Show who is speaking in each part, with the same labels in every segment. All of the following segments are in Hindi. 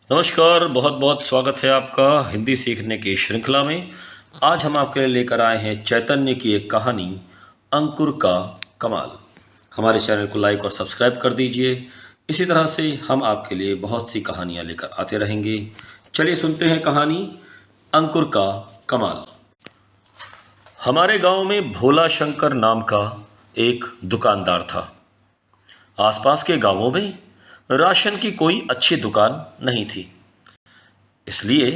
Speaker 1: नमस्कार, बहुत बहुत स्वागत है आपका हिंदी सीखने की श्रृंखला में। आज हम आपके लिए लेकर आए हैं चैतन्य की एक कहानी, अंकुर का कमाल। हमारे चैनल को लाइक और सब्सक्राइब कर दीजिए। इसी तरह से हम आपके लिए बहुत सी कहानियाँ लेकर आते रहेंगे। चलिए सुनते हैं कहानी, अंकुर का कमाल। हमारे गांव में भोला शंकर नाम का एक दुकानदार था। आसपास के गांवों में राशन की कोई अच्छी दुकान नहीं थी, इसलिए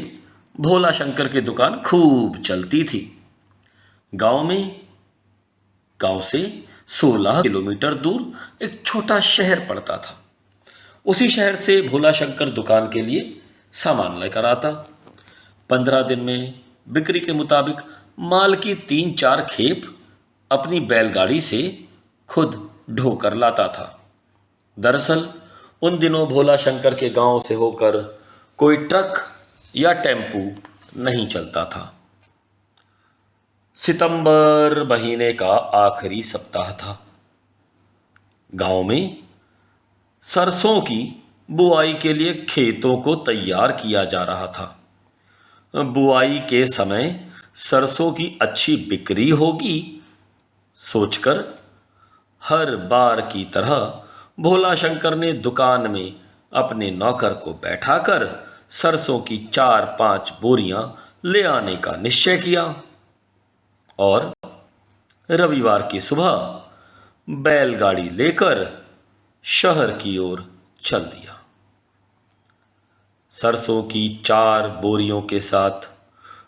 Speaker 1: भोला शंकर की दुकान खूब चलती थी। गांव में गांव से 16 किलोमीटर दूर एक छोटा शहर पड़ता था। उसी शहर से भोला शंकर दुकान के लिए सामान लेकर आता। 15 दिन में बिक्री के मुताबिक माल की 3-4 खेप अपनी बैलगाड़ी से खुद ढोकर लाता था। दरअसल उन दिनों भोला शंकर के गांव से होकर कोई ट्रक या टेम्पू नहीं चलता था। सितंबर महीने का आखिरी सप्ताह था। गांव में सरसों की बुआई के लिए खेतों को तैयार किया जा रहा था। बुआई के समय सरसों की अच्छी बिक्री होगी सोचकर हर बार की तरह भोला शंकर ने दुकान में अपने नौकर को बैठाकर सरसों की 4-5 बोरियां ले आने का निश्चय किया और रविवार की सुबह बैलगाड़ी लेकर शहर की ओर चल दिया। सरसों की 4 बोरियों के साथ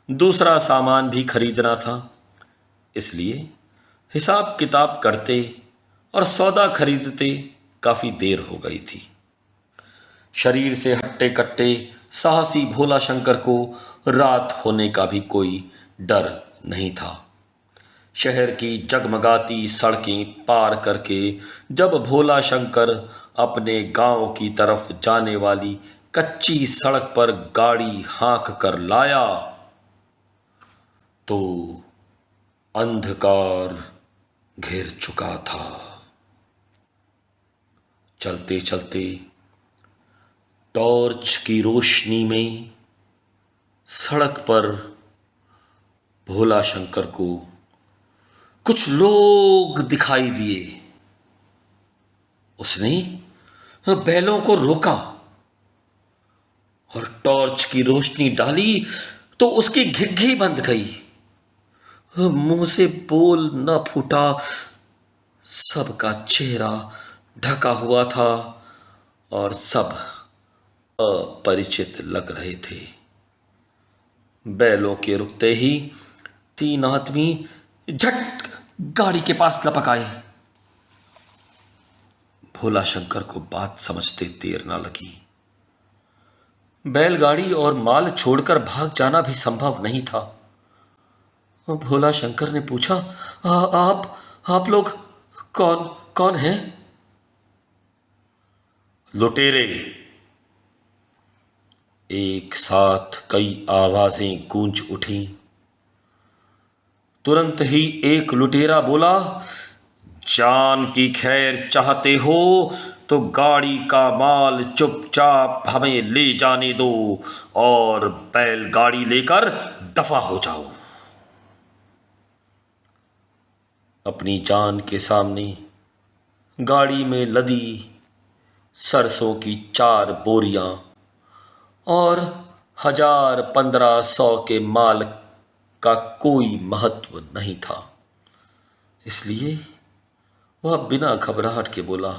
Speaker 1: दूसरा सामान भी खरीदना था, इसलिए हिसाब किताब करते और सौदा खरीदते काफी देर हो गई थी। शरीर से हट्टे कट्टे साहसी भोला शंकर को रात होने का भी कोई डर नहीं था। शहर की जगमगाती सड़कें पार करके जब भोला शंकर अपने गांव की तरफ जाने वाली कच्ची सड़क पर गाड़ी हाँक कर लाया तो अंधकार घिर चुका था। चलते चलते टॉर्च की रोशनी में सड़क पर भोला शंकर को कुछ लोग दिखाई दिए। उसने बैलों को रोका और टॉर्च की रोशनी डाली तो उसकी घिघी बंद गई। मुंह से बोल न फूटा। सबका चेहरा ढका हुआ था और सब अपरिचित लग रहे थे। बैलों के रुकते ही 3 आदमी झट गाड़ी के पास लपक आए। भोला शंकर को बात समझते देर ना लगी। बैलगाड़ी और माल छोड़कर भाग जाना भी संभव नहीं था। भोला शंकर ने पूछा, आप लोग कौन कौन हैं?" "लुटेरे!" एक साथ कई आवाजें गूंज उठी। तुरंत ही एक लुटेरा बोला, "जान की खैर चाहते हो तो गाड़ी का माल चुपचाप हमें ले जाने दो और बैलगाड़ी लेकर दफा हो जाओ।" अपनी जान के सामने गाड़ी में लदी सरसों की 4 बोरियां और 1000-1500 के माल का कोई महत्व नहीं था, इसलिए वह बिना घबराहट के बोला,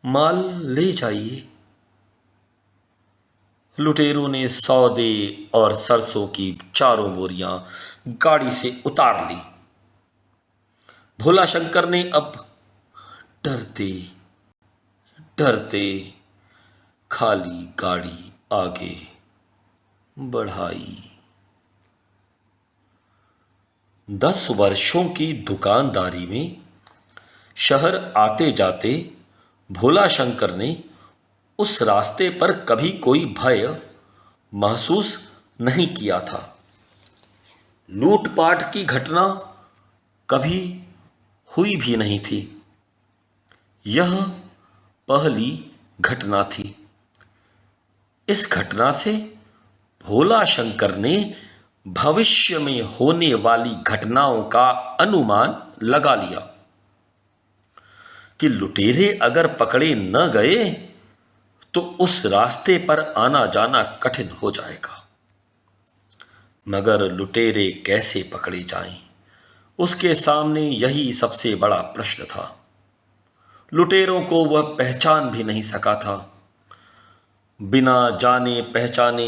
Speaker 1: "माल ले जाइए।" लुटेरों ने सौदे और सरसों की 4 बोरियां गाड़ी से उतार ली। भोला शंकर ने अब डरते डरते खाली गाड़ी आगे बढ़ाई। 10 वर्षों की दुकानदारी में शहर आते जाते भोला शंकर ने उस रास्ते पर कभी कोई भय महसूस नहीं किया था। लूटपाट की घटना कभी हुई भी नहीं थी। यह पहली घटना थी। इस घटना से भोला शंकर ने भविष्य में होने वाली घटनाओं का अनुमान लगा लिया कि लुटेरे अगर पकड़े न गए तो उस रास्ते पर आना जाना कठिन हो जाएगा। मगर लुटेरे कैसे पकड़े जाएं, उसके सामने यही सबसे बड़ा प्रश्न था। लुटेरों को वह पहचान भी नहीं सका था। बिना जाने पहचाने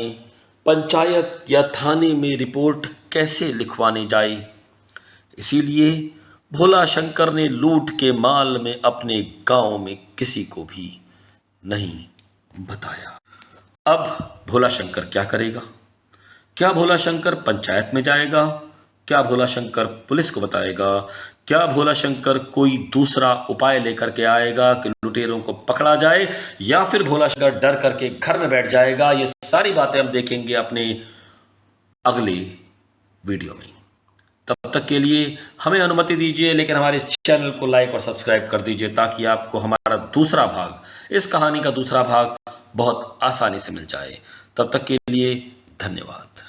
Speaker 1: पंचायत या थाने में रिपोर्ट कैसे लिखवाने जाए। इसीलिए भोला शंकर ने लूट के माल में अपने गांव में किसी को भी नहीं बताया। अब भोला शंकर क्या करेगा? क्या भोला शंकर पंचायत में जाएगा? क्या भोला शंकर पुलिस को बताएगा? क्या भोला शंकर कोई दूसरा उपाय लेकर के आएगा कि लुटेरों को पकड़ा जाए, या फिर भोला शंकर डर करके घर में बैठ जाएगा? ये सारी बातें हम देखेंगे अपने अगले वीडियो में। तब तक के लिए हमें अनुमति दीजिए, लेकिन हमारे चैनल को लाइक और सब्सक्राइब कर दीजिए ताकि आपको हमारा दूसरा भाग, इस कहानी का दूसरा भाग बहुत आसानी से मिल जाए। तब तक के लिए धन्यवाद।